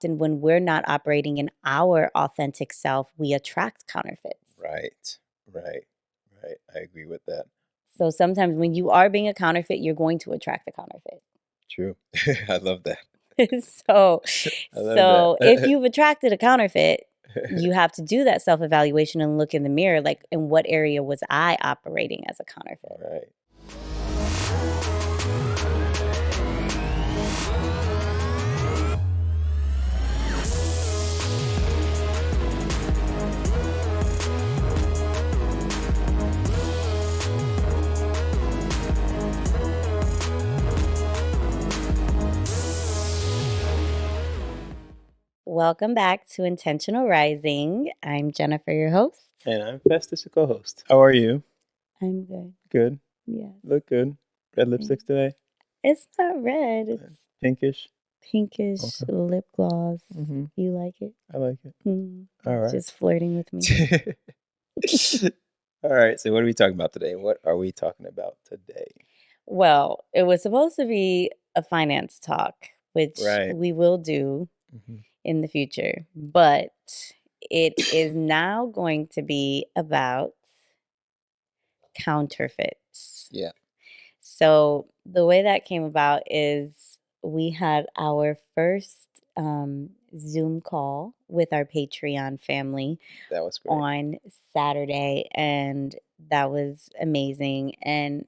often when we're not operating in our authentic self, we attract counterfeits. Right. Right. Right. I agree with that. So sometimes when you are being a counterfeit, you're going to attract a counterfeit. True. I love that. so I love so if that. you've attracted a counterfeit, you have to do that self-evaluation and look in the mirror, like, in what area was I operating as a counterfeit? Right. Welcome back to Intentional Rising. I'm Jennifer, your host. And I'm Festus, your co-host. How are you? I'm good. Good. Yes. Look good. Red lipsticks today? It's not red. It's Pinkish? pinkish Okay. lip gloss. Mm-hmm. You like it? I like it. All right. Just flirting with me. All right. So what are we talking about today? What are we talking about today? Well, it was supposed to be a finance talk, which Right. we will do Mm-hmm. in the future, but it is now going to be about counterfeits. Yeah. So the way that came about is we had our first Zoom call with our Patreon family That was great. on Saturday, and that was amazing. And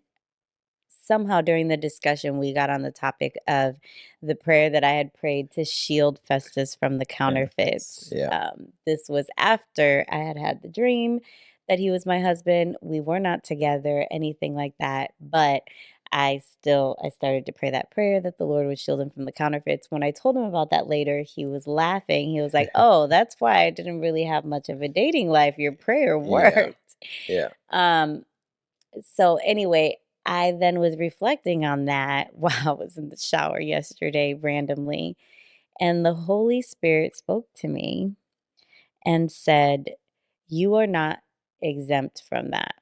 somehow during the discussion, we got on the topic of the prayer that I had prayed to shield Festus from the counterfeits. Yeah. This was after I had had the dream that he was my husband. We were not together, anything like that, but I started to pray that prayer that the Lord would shield him from the counterfeits. When I told him about that later, he was laughing. He was like, "Oh, that's why I didn't really have much of a dating life. Your prayer worked." Yeah. Um, so anyway, I then was reflecting on that while I was in the shower yesterday randomly, and the Holy Spirit spoke to me and said, "You are not exempt from that."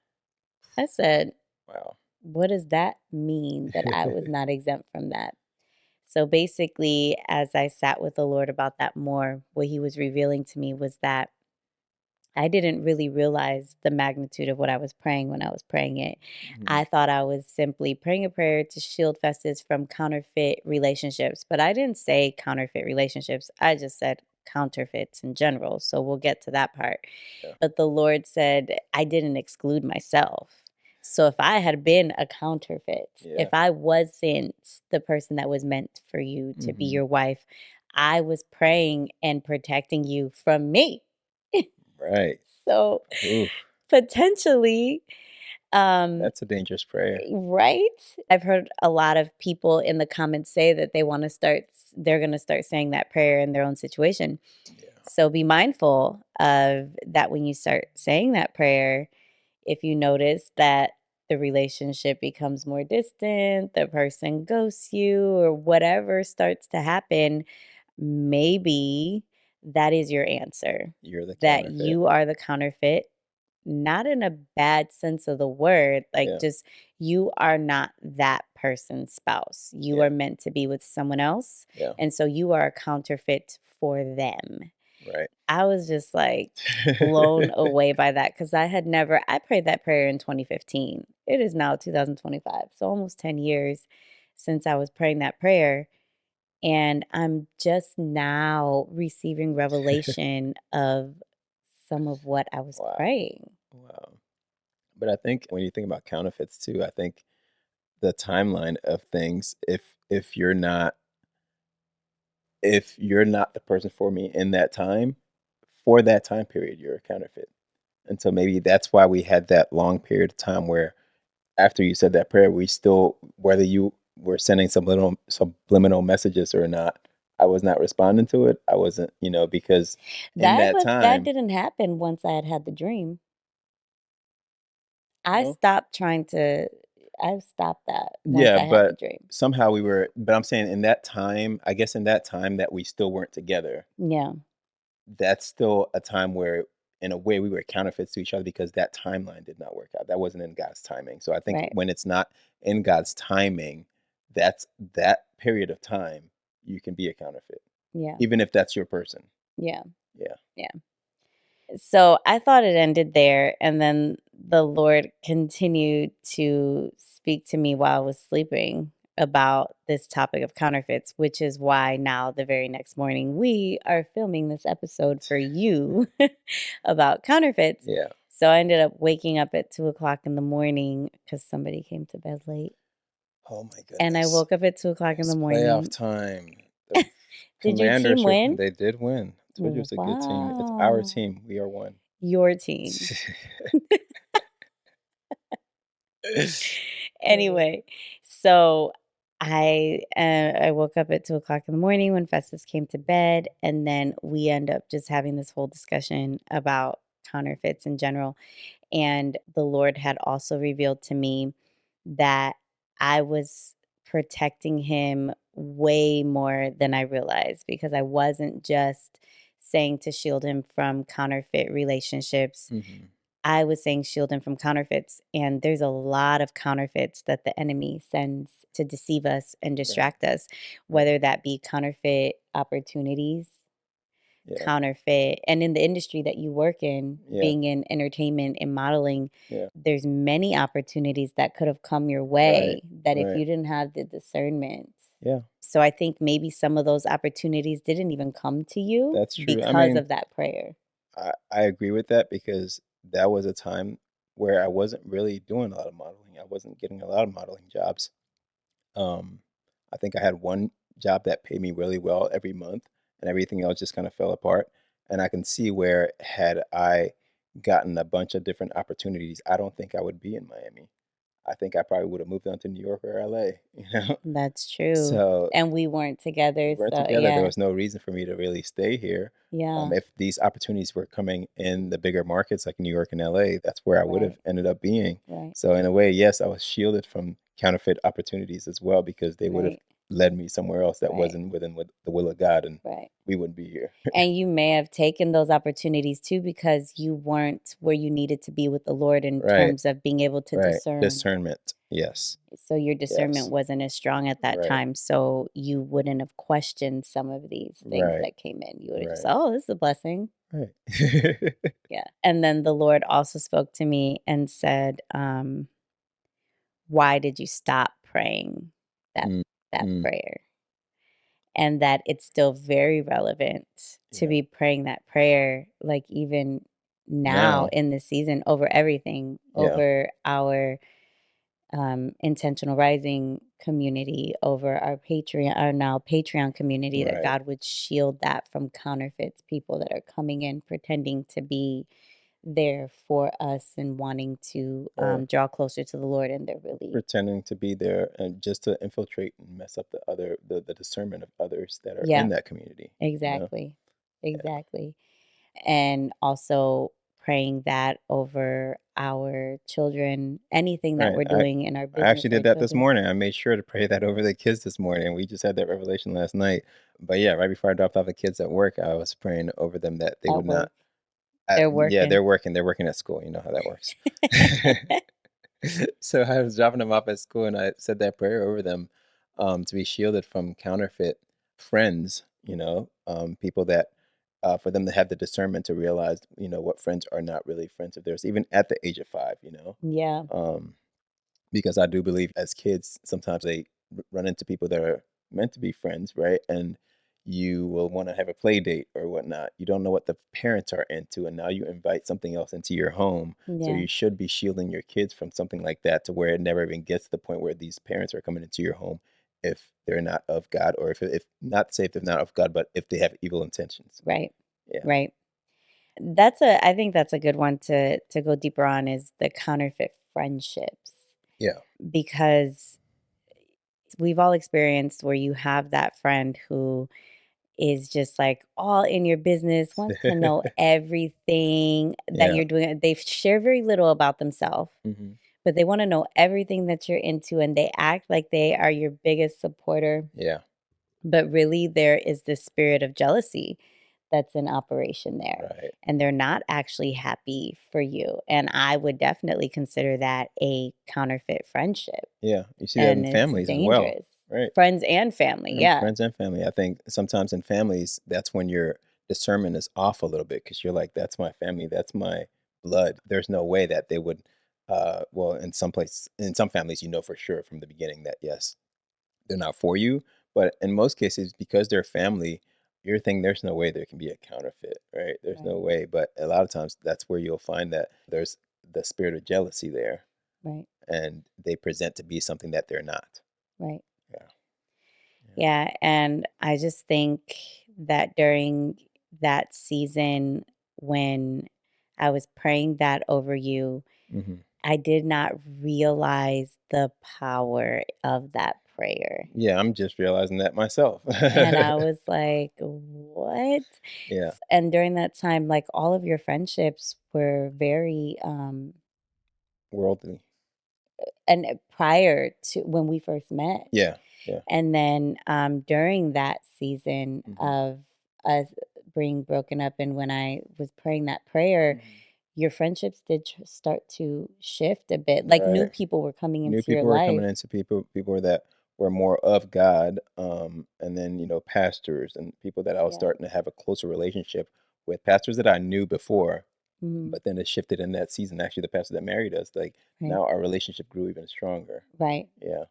I said, Wow. "What does that mean that I was not exempt from that?" So basically, as I sat with the Lord about that more, what he was revealing to me was that I didn't really realize the magnitude of what I was praying when I was praying it. Mhm. I thought I was simply praying a prayer to shield Festus from counterfeit relationships, but I didn't say counterfeit relationships. I just said counterfeits in general. So we'll get to that part. Yeah. But the Lord said I didn't exclude myself. So if I had been a counterfeit, Yeah. if I wasn't the person that was meant for you to be Mhm. your wife, I was praying and protecting you from me. Right. So Oof. potentially, That's a dangerous prayer. right? I've heard a lot of people in the comments say that they're going to start saying that prayer in their own situation. Yeah. So be mindful of that when you start saying that prayer. If you notice that the relationship becomes more distant, the person ghosts you, or whatever starts to happen, maybe that is your answer. You're the That counterfeit. you are the counterfeit, not in a bad sense of the word, like, Yeah. just you are not that person's spouse. You Yeah. are meant to be with someone else, Yeah. and so you are a counterfeit for them. Right. I was just, like, blown away by that because I prayed that prayer in 2015. It is now 2025, so almost 10 years since I was praying that prayer, and I'm just now receiving revelation of some of what I was Wow. praying. Wow. But I think when you think about counterfeits too, I think the timeline of things, if you're not the person for me in that time, for that time period, you're a counterfeit. And so maybe that's why we had that long period of time where after you said that prayer, we still, whether you were sending subliminal messages or not, I was not responding to it. I wasn't, because in that That time, didn't happen once I had had the dream. I no, stopped trying to I stopped that once yeah, I had the but dream. somehow but I'm saying in that time, I guess in that time that we still weren't together, Yeah, that's still a time where in a way we were counterfeits to each other because that timeline did not work out. That wasn't in God's timing. So I think right. when it's not in God's timing, that's that period of time you can be a counterfeit. Yeah. even if that's your person. Yeah. Yeah. Yeah. So I thought it ended there. And then the Lord continued to speak to me while I was sleeping about this topic of counterfeits, which is why now, the very next morning, we are filming this episode for you about counterfeits. Yeah. So I ended up waking up at 2 o'clock in the morning because somebody came to bed late. Oh my And I goodness. woke up at 2 o'clock in the It's playoff morning. time. The Did your team Commanders, win? they did win. I told you it's a good team. It's our Wow. team. We are one. Your team. Anyway, so I woke up at 2 o'clock in the morning when Festus came to bed, and then we end up just having this whole discussion about counterfeits in general. And the Lord had also revealed to me that I was protecting him way more than I realized, because I wasn't just saying to shield him from counterfeit relationships. Hmm. I was saying shield him from counterfeits, and there's a lot of counterfeits that the enemy sends to deceive us and Right. distract us, Right. whether that be counterfeit opportunities, Yeah. counterfeit, and in the industry that you work in, Yeah. being in entertainment and modeling, Yeah. there's many opportunities that could have come your Right. way that if Right. you didn't have the discernment. Yeah. So I think maybe some of those opportunities didn't even come to you That's true. I because mean, of that prayer. I agree with that because that was a time where I wasn't really doing a lot of modeling. I wasn't getting a lot of modeling jobs. Um, I think I had one job that paid me really well every month, and everything else just kind of fell apart. And I can see where had I gotten a bunch of different opportunities, I don't think I would be in Miami. I think I probably would have moved on to New York or LA, you know? That's true. So And we weren't we together, weren't so together. There yeah. was no reason for me to really stay here. Yeah. If these opportunities were coming in the bigger markets like New York and LA, that's where I would have Right. ended up being. Right. So in a way, yes, I was shielded from counterfeit opportunities as well because they would have Right. led me somewhere else that Right. wasn't within the will of God, and Right. we wouldn't be here. And you may have taken those opportunities too because you weren't where you needed to be with the Lord in Right, terms of being able to right. discern. Discernment. Yes, So your discernment yes. wasn't as strong at that Right, time. So you wouldn't have questioned some of these things right, that came in. You would have just, right, oh, this is a blessing. right. Yeah. And then the Lord also spoke to me and said, why did you stop praying that Mm, that mm, prayer? And that it's still very relevant to yeah. be praying that prayer, like even now Now, in this season, over everything, yeah, over our intentional rising community, over our Patreon, our now Patreon community, that right. God would shield that from counterfeits, people that are coming in pretending to be there for us and wanting to Or draw closer to the Lord, and they're really, pretending to be there and just to infiltrate and mess up the discernment of others that are in yeah, that community, you know? exactly, Yeah. exactly. And also praying that over our children, anything that Right. we're doing in our I business, actually our did that this children morning. I made sure to pray that over the kids this morning. We just had that revelation last night. But yeah, right before I dropped off the kids at work, I was praying over them that they at would not. work, they're Yeah, working. they're working at school. You know how that works. So I was dropping them off at school, and I said that prayer over them, to be shielded from counterfeit friends. People that, for them to have the discernment to realize, what friends are not really friends of theirs, even at the age of 5. Yeah, Um, because I do believe as kids, sometimes they run into people that are meant to be friends, right? And you will want to have a play date or whatnot. You don't know what the parents are into, and now you invite something else into your home. So yeah, you should be shielding your kids from something like that, to where it never even gets to the point where these parents are coming into your home if they're not of God, or if not to say if they're not of God, but if they have evil intentions. right, Yeah. right. I think that's a good one to go deeper on, is the counterfeit friendships, Yeah. because we've all experienced where you have that friend who is just like all in your business, wants to know everything that Yeah. you're doing. They share very little about themselves, Hmm. but they want to know everything that you're into, and they act like they are your biggest supporter. Yeah. But really, there is this spirit of jealousy that's in operation there. Right. And they're not actually happy for you. And I would definitely consider that a counterfeit friendship. Yeah. You see that in And it's families as well. dangerous. right. Friends and family, And yeah. friends and family. I think sometimes in families, that's when your discernment is off a little bit because you're like, that's my family, that's my blood. There's no way that they would, well, in some families, you know for sure from the beginning that yes, they're not for you. But in most cases, because they're family, you're thinking there's no way there can be a counterfeit, right? There's no Right, way. But a lot of times, that's where you'll find that there's the spirit of jealousy there, right, and they present to be something that they're not. right. Yeah. Yeah. Yeah, and I just think that during that season when I was praying that over you, Hmm. I did not realize the power of that prayer. Yeah, I'm just realizing that myself. And I was like, "What?" Yeah, And during that time, like, all of your friendships were very, worldly. and prior to when we first met. Yeah, yeah. And then, during that season Mhm, of us being broken up and when I was praying that prayer, mhm. your friendships did start to shift a bit. Like, new Right. people were coming New into your people were coming life. into people that were more of God, and then, pastors and people that I was Yeah. starting to have a closer relationship with, pastors that I knew before, Mhm. but then it shifted in that season. Actually, the pastor that married us, like, Right. now our relationship grew even stronger. Right. Yeah,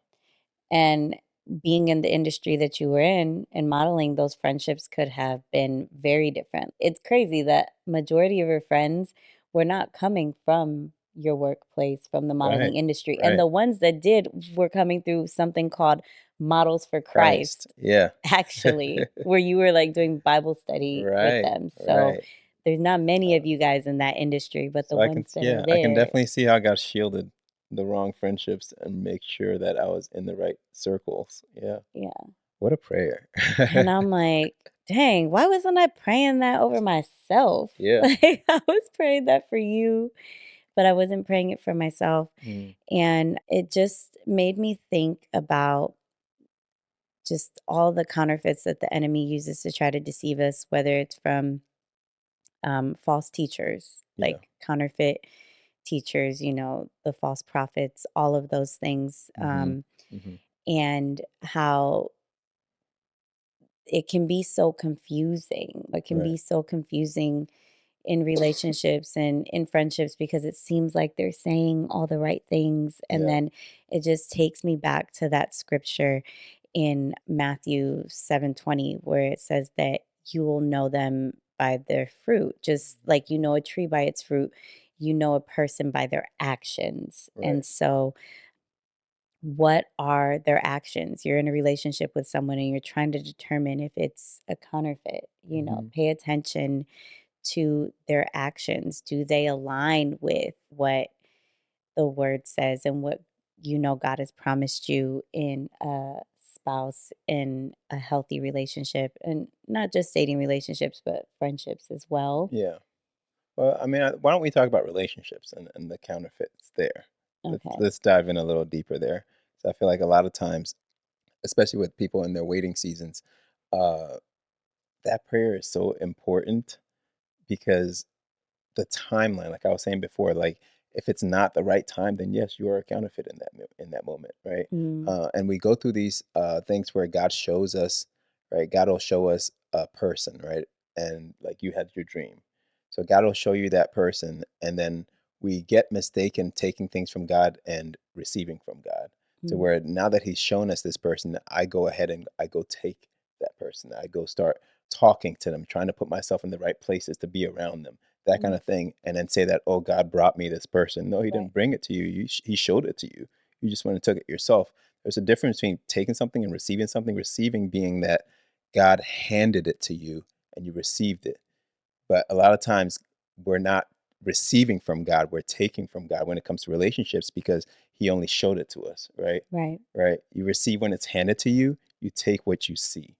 And being in the industry that you were in and modeling, those friendships could have been very different. It's crazy that majority of your friends were not coming from your workplace, from the right, modeling industry. And right. the ones that did were coming through something called Models for Christ. Christ, Yeah. actually, where you were like doing Bible study with Right, them. So right. there's not many Uh of you guys in that industry, but the So I can, ones that are yeah, I can there, definitely see how God shielded the wrong friendships and make sure that I was in the right circles. Yeah. yeah. What a prayer. And I'm like, "Dang, why wasn't I praying that over myself?" Yeah. Like, I was praying that for you, but I wasn't praying it for myself, Mm, and it just made me think about just all the counterfeits that the enemy uses to try to deceive us, whether it's from, false teachers, yeah. like counterfeit teachers, the false prophets, all of those things, Mhm. Mhm. and how it can be so confusing. It can Right. be so confusing in relationships and in friendships because it seems like they're saying all the right things. And Yeah. then it just takes me back to that scripture in Matthew 7:20 where it says that you will know them by their fruit. Just like you know a tree by its fruit, you know a person by their actions. Right. And so what are their actions? You're in a relationship with someone and you're trying to determine if it's a counterfeit. Mhm. Pay attention to their actions. Do they align with what the word says and what God has promised you in a spouse, in a healthy relationship, and not just dating relationships, but friendships as well? Yeah. Well, I mean, why don't we talk about relationships and the counterfeits there? Let's Okay. let's dive in a little deeper there. So I feel like a lot of times, especially with people in their waiting seasons, uh, that prayer is so important because the timeline, like I was saying before, like if it's not the right time, then yes, you are a counterfeit in in that moment, right? Mm, And we go through these things where God shows us, right? God will show us a person, right? And like you had your dream, so God will show you that person, and then we get mistaken taking things from God and receiving from God. To mm, where now that He's shown us this person, I go ahead and I go take that person. I go start talking to them, trying to put myself in the right places to be around them, that kind mm, of thing, and then say that, "Oh, God brought me this person." No, He right, didn't bring it to you. He showed it to you. You just went and took it yourself. There's a difference between taking something and receiving something. Receiving being that God handed it to you and you received it. But a lot of times we're not receiving from God, we're taking from God when it comes to relationships because He only showed it to us, right? right, Right? You receive when it's handed to you, you take what you see.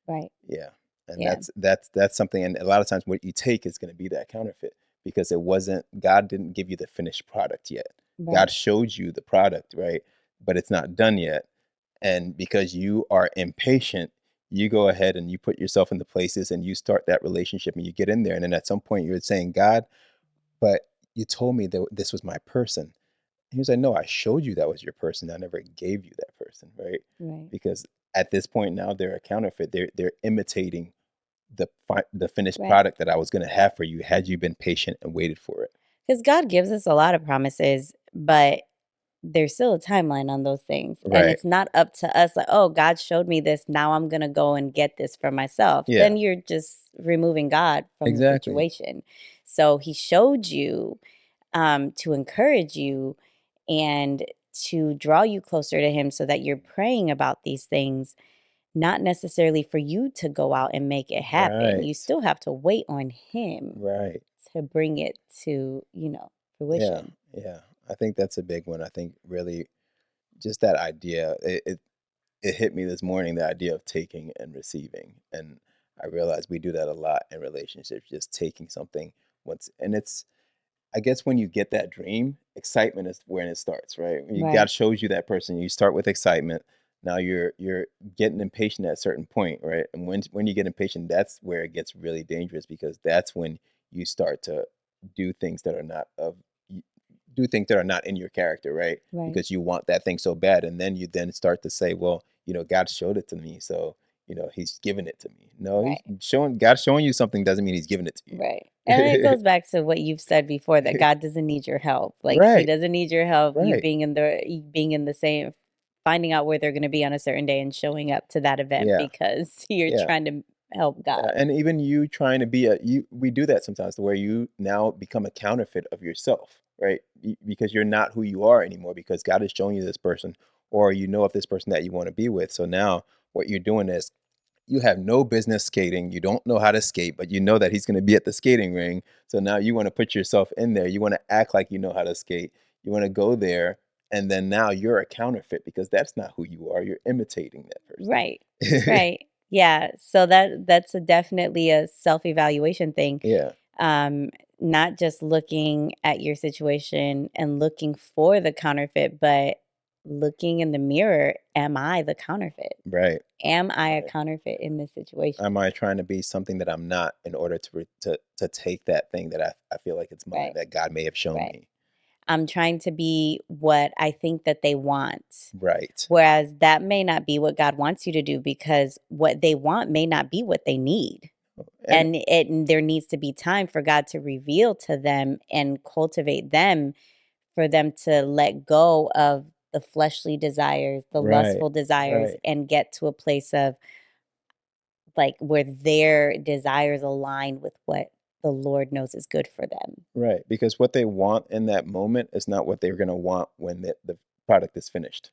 right. Yeah, and Yeah, that's something, and a lot of times what you take is gonna be that counterfeit because it wasn't, God didn't give you the finished product yet. God right. showed you the product, right? But it's not done yet, and because you are impatient, you go ahead and you put yourself in the places and you start that relationship and you get in there, and then at some point you're saying, "God, but you told me that this was my person." And he was like, "No, I showed you that was your person. I never gave you that person, right? Right. Because at this point now they're a counterfeit. They're imitating the finished Right. product that I was gonna have for you had you been patient and waited for it. Because God gives us a lot of promises, but there's still a timeline on those things. And Right. it's not up to us, like, oh, God showed me this. Now I'm going to go and get this for myself. Yeah, Then you're just removing God from the exactly. situation. So he showed you to encourage you and to draw you closer to him so that you're praying about these things, not necessarily for you to go out and make it happen. You Right. still have to wait on him Right. to bring it to, Yeah. fruition. Yeah. I think that's a big one. I think really just that idea, it hit me this morning, the idea of taking and receiving. And I realized we do that a lot in relationships, just taking something once. And it's, I guess when you get that dream, excitement is when it starts, right? When God Right, shows you that person, you start with excitement. Now you're getting impatient at a certain point, right? And when you get impatient, that's where it gets really dangerous because that's when you start to do things that are not of y- do things that are not in your character, right? right, Because you want that thing so bad, and then you then start to say, well, God showed it to me, so He's given it to me. No, He's right. showing God showing you something doesn't mean He's giving it to Right. And it you. goes back to what you've said before that God doesn't need your help. Like he Right, doesn't need your help. You right. being in the same, finding out where they're going to be on a certain day and showing up to that event Yeah, because you're yeah, trying to help yeah, God. and even you trying to be a you we do that sometimes to where you now become a counterfeit of yourself, right? Because you're not who you are anymore because God is showing you this person or of this person that you wanna be with. So now what you're doing is you have no business skating, you don't know how to skate, but you know that he's gonna be at the skating ring. So now you wanna put yourself in there, you wanna act like you know how to skate, you wanna go there, and then now you're a counterfeit because that's not who you are, you're imitating that Right. person. Right. Yeah. So that's definitely a self-evaluation thing. Yeah, Um, Not just looking at your situation and looking for the counterfeit, but looking in the mirror, am I the counterfeit? right, Am I a right. counterfeit in this situation? Am I trying to be something that I'm not in order to take that thing that I feel like it's mine, Right, that God may have shown right. me? I'm trying to be what I think that they want. Right. Whereas that may not be what God wants you to do because what they want may not be what they need. And And there needs to be time for God to reveal to them and cultivate them for them to let go of the fleshly desires, the right, lustful desires, right. and get to a place of like where their desires align with what the Lord knows is good for them. Right, because what they want in that moment is not what they're gonna want when the product is finished,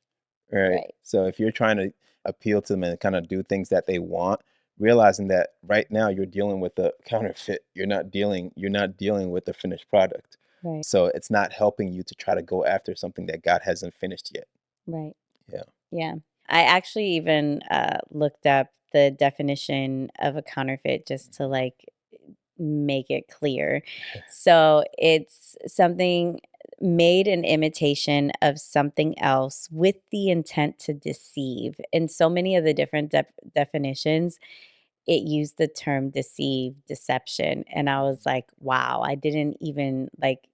right? Right, So if you're trying to appeal to them and kinda do things that they want, realizing that right now you're dealing with a counterfeit, you're not dealing with the finished product. right, So it's not helping you to try to go after something that God hasn't finished yet. right. Yeah. Yeah. I actually even looked up the definition of a counterfeit just to like make it clear. So it's something made in imitation of something else with the intent to deceive. In so many of the different definitions, it used the term deceive, deception. And I was like, wow, I didn't even like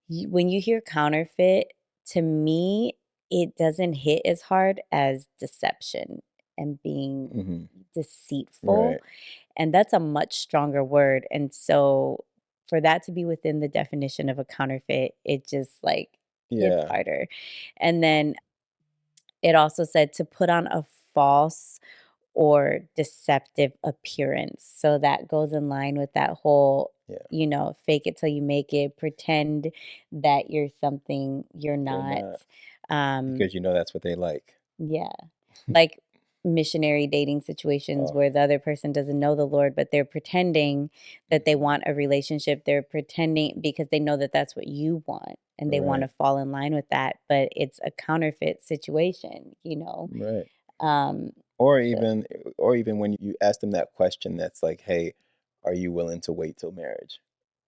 when you hear counterfeit, to me, it doesn't hit as hard as deception and being Mhm. deceitful. Right. And that's a much stronger word. And so for that to be within the definition of a counterfeit, it just like hits Yeah. harder. And then it also said to put on a false or deceptive appearance. So that goes in line with that whole, Yeah. fake it till you make it, pretend that you're something you're You're not. not Um, because you know that's what they like. yeah. Like missionary dating situations Oh, where the other person doesn't know the Lord, but they're pretending that they mhm. want a relationship. They're pretending because they know that that's what you want and they want to Right. fall in line with that, but it's a counterfeit situation. Right. Um, Or so, even when you ask them that question that's like, "Hey, are you willing to wait till marriage?"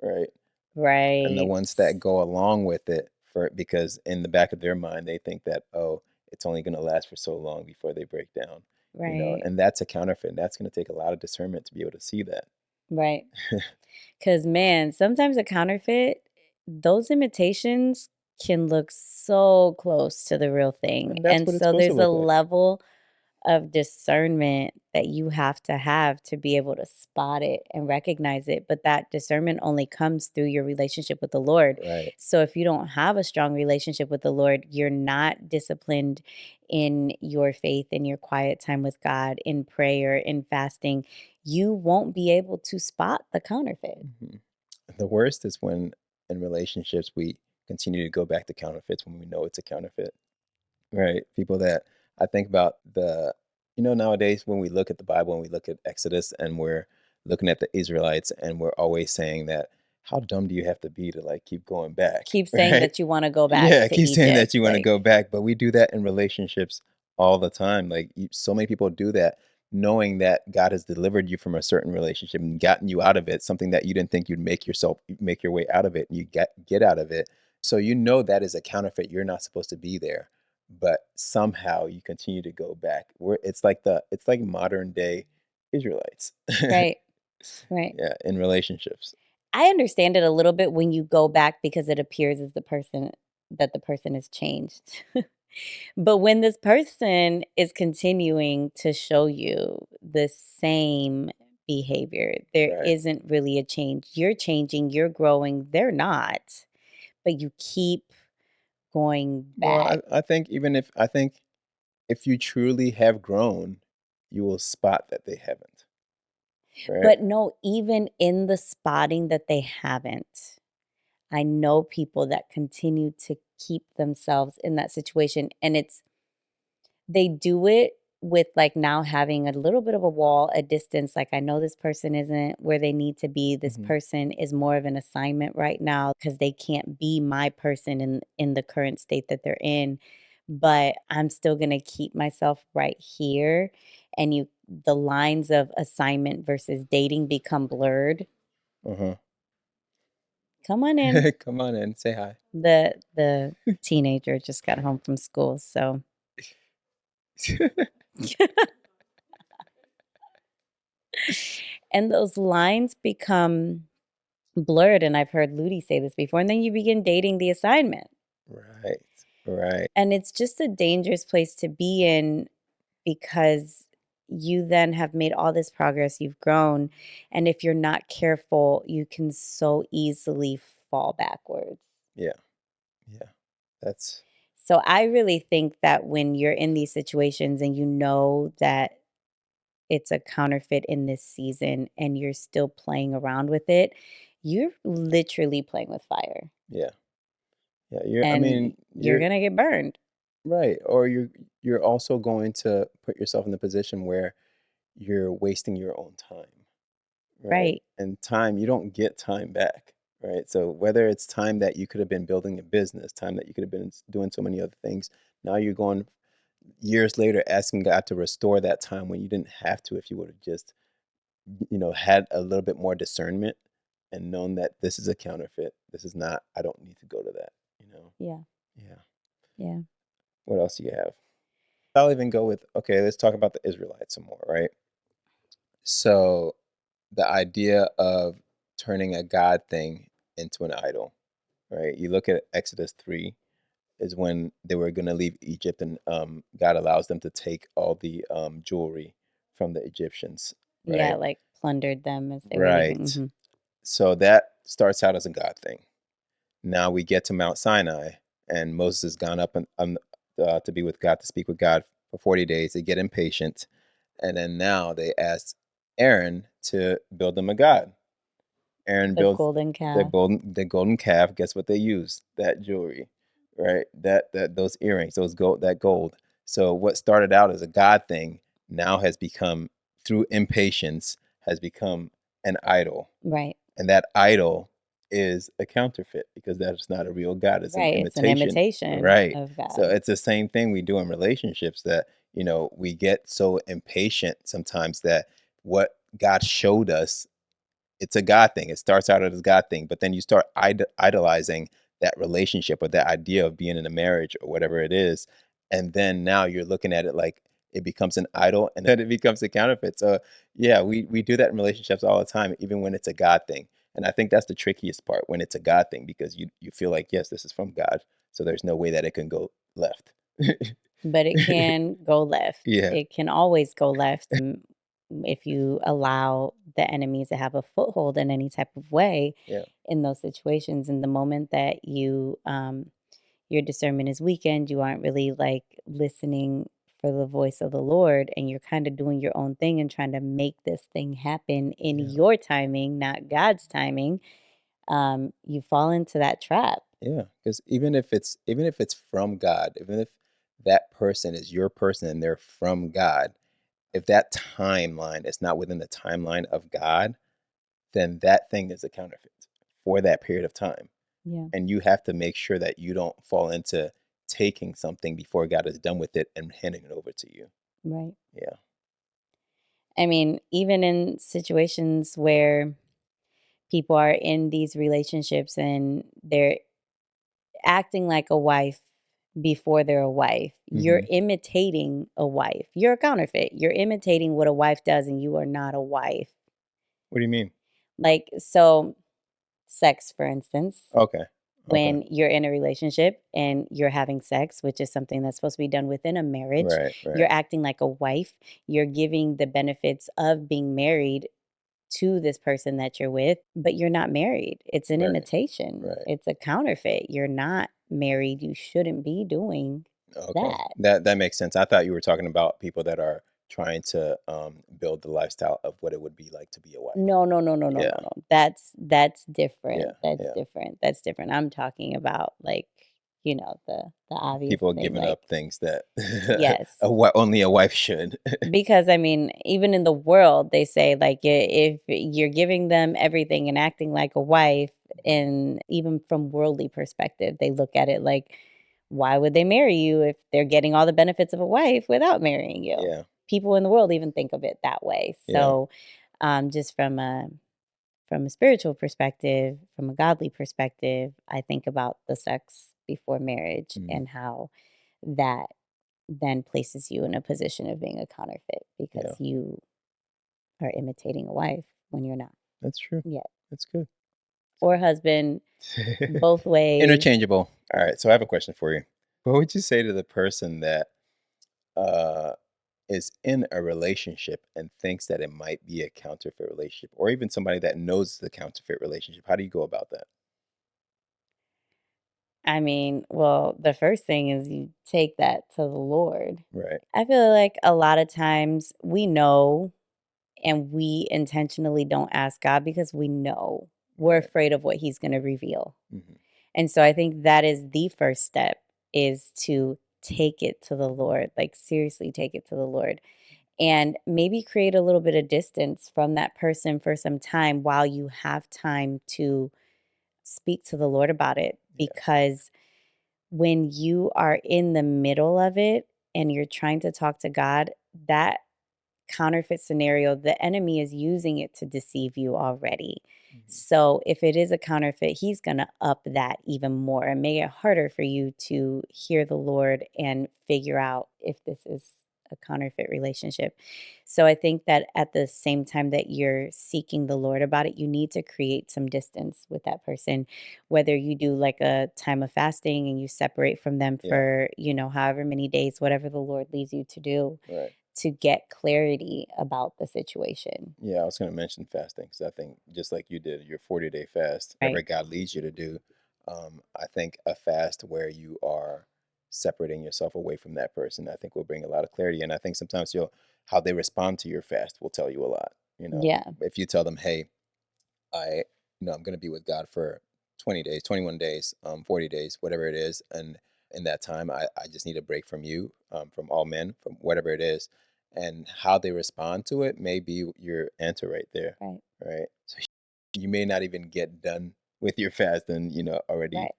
Right? And the right. ones that go along with it for because in the back of their mind, they think that, "Oh, it's only gonna last for so long before they break down," Right, and that's a counterfeit. That's gonna take a lot of discernment to be able to see that. right. Because, man, sometimes a counterfeit, those imitations can look so close to the real thing, And that's and what it's so supposed to there's a look like. level of discernment that you have to be able to spot it and recognize it, but that discernment only comes through your relationship with the Lord. Right. So if you don't have a strong relationship with the Lord, you're not disciplined in your faith, in your quiet time with God, in prayer, in fasting, you won't be able to spot the counterfeit. Mhm. The worst is when in relationships we continue to go back to counterfeits when we know it's a counterfeit. Right. People that I think about nowadays when we look at the Bible and we look at Exodus and we're looking at the Israelites and we're always saying that, how dumb do you have to be to like keep going back? Keep saying Right. that you wanna go back Yeah. to Keep saying that Egypt, you want to like go back, but we do that in relationships all the time. Like so many people do that knowing that God has delivered you from a certain relationship and gotten you out of it, something that you didn't think you'd make your way out of it, and you get out of it. So you know that is a counterfeit. You're not supposed to be there, but somehow you continue to go back. Where it's like modern day Israelites. right, right. Yeah, in relationships. I understand it a little bit when you go back because it appears as the person has changed. But when this person is continuing to show you the same behavior, there Right. isn't really a change. You're changing, you're growing, they're not, but you keep going Well, back. I think if you truly have grown, you will spot that they haven't. Right. But no, even in the spotting that they haven't, I know people that continue to keep themselves in that situation, and they do it with, like, now having a little bit of a wall, a distance, like, I know this person isn't where they need to be, this Mhm. person is more of an assignment right now because they can't be my person in the current state that they're in, but I'm still gonna keep myself right here, and the lines of assignment versus dating become blurred. Uh-huh. Come on in. Come on in, say hi. The teenager just got home from school, so and those lines become blurred, and I've heard Ludi say this before, and then you begin dating the assignment. Right. Right. And it's just a dangerous place to be in because you then have made all this progress, you've grown, and if you're not careful, you can so easily fall backwards. Yeah. Yeah. That's So I really think that when you're in these situations and you know that it's a counterfeit in this season and you're still playing around with it, you're literally playing with fire yeah. Yeah, and you're you're gonna get burned. right, or you're also going to put yourself in the position where you're wasting your own time, right? Right, And time, you don't get time back, right? So whether it's time that you could have been building a business, time that you could have been doing so many other things, now you're going years later asking God to restore that time when you didn't have to if you would have just, had a little bit more discernment and known that this is a counterfeit. This is not, I don't need to go to that, you know? yeah, Yeah. yeah, What else do you have? I'll even go with, okay, let's talk about the Israelites some more, right? So the idea of turning a God thing into an idol, right? You look at Exodus 3 is when they were going to leave Egypt and God allows them to take all the jewelry from the Egyptians, yeah, right? like, plundered them as they were leaving, Right. mhm. So that starts out as a God thing. Now we get to Mount Sinai, and Moses has gone up to be with God, to speak with God for 40 days. They get impatient. And then now they ask Aaron to build them a god. Aaron The builds golden calf. the golden calf. Guess what they use? That jewelry, right? That those earrings, that gold. So what started out as a God thing now has become, through impatience, has become an idol, Right, and that idol is a counterfeit because that's not a real God. It's an right, it's an imitation. imitation Right. of So God. it's the same thing we do in relationships that, we get so impatient sometimes that what God showed us, it's a God thing. It starts out as a God thing, but then you start idolizing that relationship or that idea of being in a marriage or whatever it is. And then now you're looking at it like it becomes an idol and then it becomes a counterfeit. So, yeah, we do that in relationships all the time, even when it's a God thing. And I think that's the trickiest part when it's a God thing because you feel like, yes, this is from God. So there's no way that it can go left. But it can go left. Yeah, It can always go left, if you allow the enemy to have a foothold in any type of way yeah, in those situations. And the moment that your discernment is weakened, you aren't really like listening for the voice of the Lord, and you're kind of doing your own thing and trying to make this thing happen in yeah, your timing, not God's timing. You fall into that trap. yeah. Because even if it's from God, even if that person is your person and they're from God, if that timeline is not within the timeline of God, then that thing is a counterfeit for that period of time. Yeah, And you have to make sure that you don't fall into taking something before God is done with it and handing it over to you. right. Yeah. I mean, even in situations where people are in these relationships and they're acting like a wife before they're a wife, you're Hmm. imitating a wife. You're a counterfeit. You're imitating what a wife does, and you are not a wife. What do you mean? Like, so sex, for instance, Okay. Okay. when you're in a relationship and you're having sex, which is something that's supposed to be done within a marriage, Right. Right. you're acting like a wife. You're giving the benefits of being married to this person that you're with, but you're not married. It's an Right. imitation. Right. It's a counterfeit. You're not married. You shouldn't be doing Okay. that. That makes sense. I thought you were talking about people that are trying to build the lifestyle of what it would be like to be a wife. No, no, no, no, no, no, Yeah. no. That's different. Yeah. That's Yeah. different. That's different. I'm talking about like, the obvious People thing, giving like, up things that yes. only a wife should. Because I mean, even in the world, they say like if you're giving them everything and acting like a wife, Mhm. and even from worldly perspective, they look at it like, why would they marry you if they're getting all the benefits of a wife without marrying you? Yeah. People in the world even think of it that way. Yeah. So, just from a spiritual perspective, from a godly perspective, I think about the sex before marriage Mm. and how that then places you in a position of being a counterfeit because Yeah. you are imitating a wife when you're not That's true. yet. That's good. Or husband, both ways. Interchangeable. All right. So I have a question for you. What would you say to the person that uh, is in a relationship and thinks that it might be a counterfeit relationship, or even somebody that knows the counterfeit relationship? How do you go about that? I mean, well, the first thing is you take that to the Lord. Right. I feel like a lot of times we know and we intentionally don't ask God because we know we're Right. afraid of what he's going to reveal. Hmm. And so I think that is the first step is to take it to the Lord, like seriously take it to the Lord and maybe create a little bit of distance from that person for some time while you have time to speak to the Lord about it. Yeah. Because when you are in the middle of it and you're trying to talk to God, that counterfeit scenario, the enemy is using it to deceive you already. Hmm. So if it is a counterfeit, he's going to up that even more and make it harder for you to hear the Lord and figure out if this is a counterfeit relationship. So I think that at the same time that you're seeking the Lord about it, you need to create some distance with that person, whether you do like a time of fasting and you separate from them Yeah. for, however many days, whatever the Lord leads you to do Right. to get clarity about the situation. Yeah, I was going to mention fasting because I think just like you did your 40-day fast, whatever Right. God leads you to do, I think a fast where you are separating yourself away from that person, I think will bring a lot of clarity. And I think sometimes how they respond to your fast will tell you a lot. Yeah. If you tell them, hey, I'm going to be with God for 20 days, 21 days, 40 days, whatever it is. And in that time, I just need a break from you, from all men, from whatever it is. And how they respond to it may be your answer right there. Right. Right. So you may not even get done with your fast and, already Right.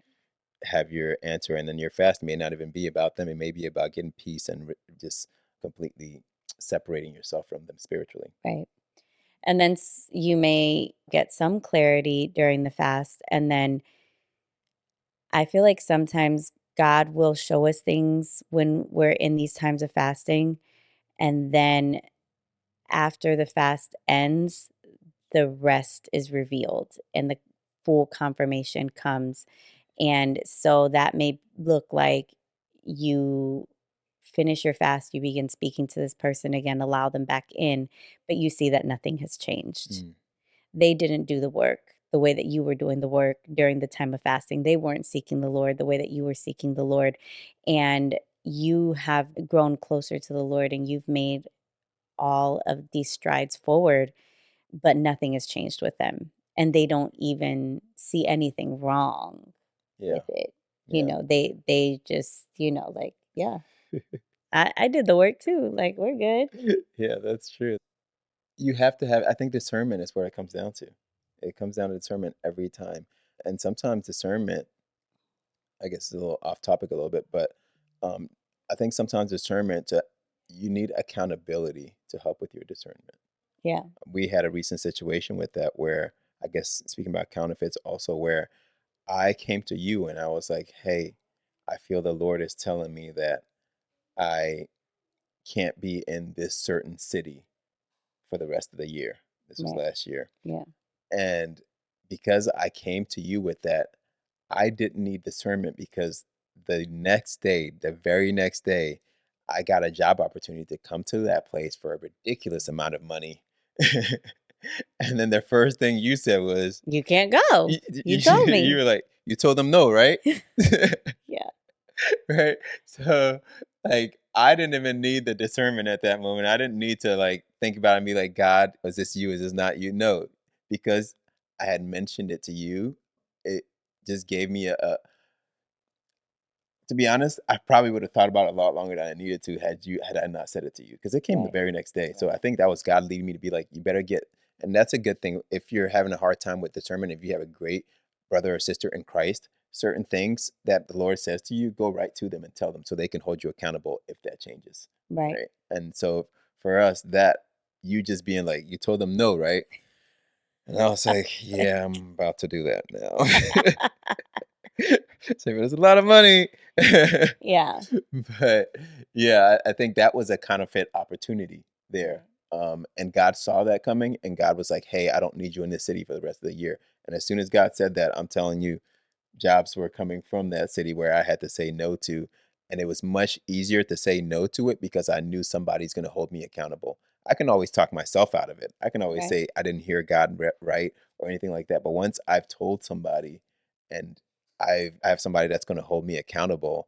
have your answer. And then your fast may not even be about them. It may be about getting peace and just completely separating yourself from them spiritually. Right. And then you may get some clarity during the fast. And then I feel like sometimes God will show us things when we're in these times of fasting. And then after the fast ends, the rest is revealed and the full confirmation comes. And so that may look like you finish your fast, you begin speaking to this person again, allow them back in, but you see that nothing has changed. Mm, They didn't do the work the way that you were doing the work during the time of fasting. They weren't seeking the Lord the way that you were seeking the Lord. And you have grown closer to the Lord and you've made all of these strides forward, but nothing has changed with them. And they don't even see anything wrong yeah, with it. yeah, They just, like, yeah, I did the work too. Like, we're good. yeah. That's true. You have to have. I think discernment is where it comes down to. It comes down to discernment every time, and sometimes discernment. I guess is a little off topic a little bit, but um, I think sometimes discernment. You need accountability to help with your discernment. Yeah, We had a recent situation with that where I guess speaking about counterfeits, also where I came to you and I was like, "Hey, I feel the Lord is telling me that I can't be in this certain city for the rest of the year." This was right. last year. Yeah, And because I came to you with that, I didn't need discernment because the next day, the very next day, I got a job opportunity to come to that place for a ridiculous amount of money. And then the first thing you said was, you can't go. You told you me. were like, "You told them no, right?" Yeah, Right? So, like, I didn't even need the discernment at that moment. I didn't need to, like, think about it and be like, "God, is this you? Is this not you?" No, because I had mentioned it to you, it just gave me to be honest, I probably would have thought about it a lot longer than I needed to had I not said it to you, because it came the right, very next day. So I right, think that was God leading me to be like, "You better get," and that's a good thing. If you're having a hard time with discernment, if you have a great brother or sister in Christ, certain things that the Lord says to you, go right to them and tell them so they can hold you accountable if that changes, right. right? And so for us, that you just being like, "You told them no, right?" And I was like, "Yeah, I'm about to do that now." Saving us a lot of money. Yeah, But yeah, I think that was a counterfeit opportunity there. right, And God saw that coming, and God was like, "Hey, I don't need you in this city for the rest of the year." And as soon as God said that, I'm telling you, jobs were coming from that city where I had to say no to, and it was much easier to say no to it because I knew somebody's going to hold me accountable. I can always talk myself out of it. I can always right, say I didn't hear God right or anything like that. But once I've told somebody, and I have somebody that's going to hold me accountable,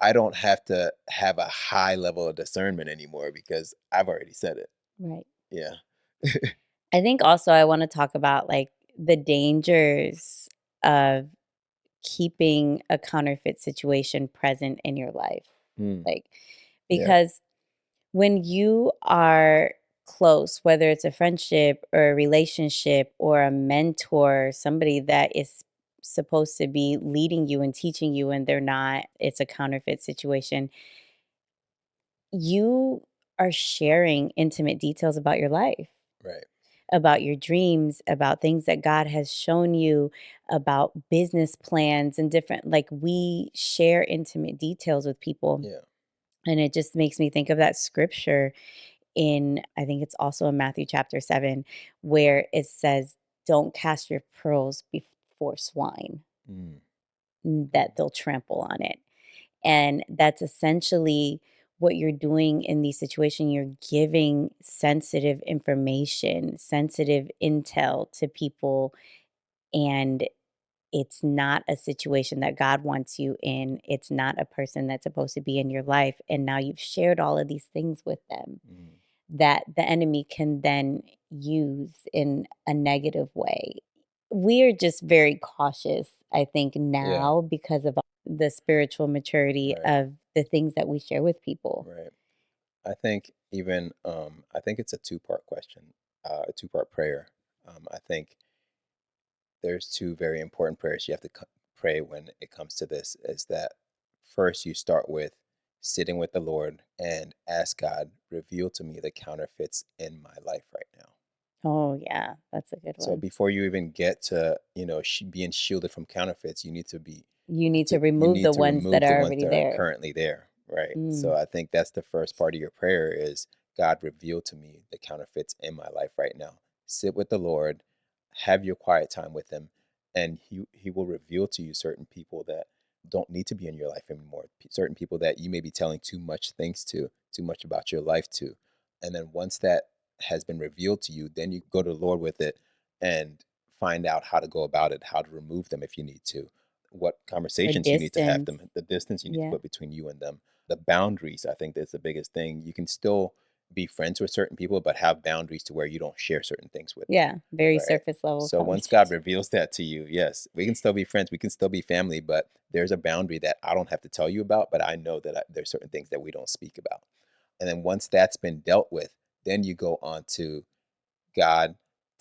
I don't have to have a high level of discernment anymore because I've already said it. right. Yeah. I think also I wanna talk about, like, the dangers of keeping a counterfeit situation present in your life. Mm, Like, yeah. because when you are close, whether it's a friendship or a relationship or a mentor, somebody that is supposed to be leading you and teaching you and they're not, it's a counterfeit situation, you are sharing intimate details about your life, Right. about your dreams, about things that God has shown you, about business plans and different, like, we share intimate details with people. Yeah. And it just makes me think of that scripture in, I think it's also in Matthew chapter 7, where it says, "Don't cast your pearls before swine, Mm, that they'll trample on it." And that's essentially what you're doing in these situations. You're giving sensitive information, sensitive intel to people, and it's not a situation that God wants you in. It's not a person that's supposed to be in your life. And now you've shared all of these things with them mm. that the enemy can then use in a negative way. We're just very cautious, I think, Yeah. now because of the spiritual maturity Right. of the things that we share with people. Right. I think even I think it's a two-part question, a two-part prayer. I think there's two very important prayers you have to pray when it comes to this, is that first you start with sitting with the Lord and ask God, reveal to me the counterfeits in my life right now. Oh, yeah, that's a good So one. before you even get to, being shielded from counterfeits, You need to you remove need the to ones that remove the are ones already that are there. currently there, right? Mm, So I think that's the first part of your prayer is, God, reveal to me the counterfeits in my life right now. Sit with the Lord, have your quiet time with him, and he will reveal to you certain people that don't need to be in your life anymore. Certain people that you may be telling too much things to, too much about your life to. And then once that has been revealed to you, then you go to the Lord with it and find out how to go about it, how to remove them if you need to, what The conversations you need to have distance. them, the distance you need to Yeah. put between you and them, the boundaries. I think that's the biggest thing. You can still be friends with certain people, but have boundaries to where you don't share certain things with them. Yeah. Very Right. surface level So once God conversation. reveals that to you, yes, we can still be friends. We can still be family, but there's a boundary that I don't have to tell you about, but I know that there's certain things that we don't speak about. And then once that's been dealt with, then you go on to God,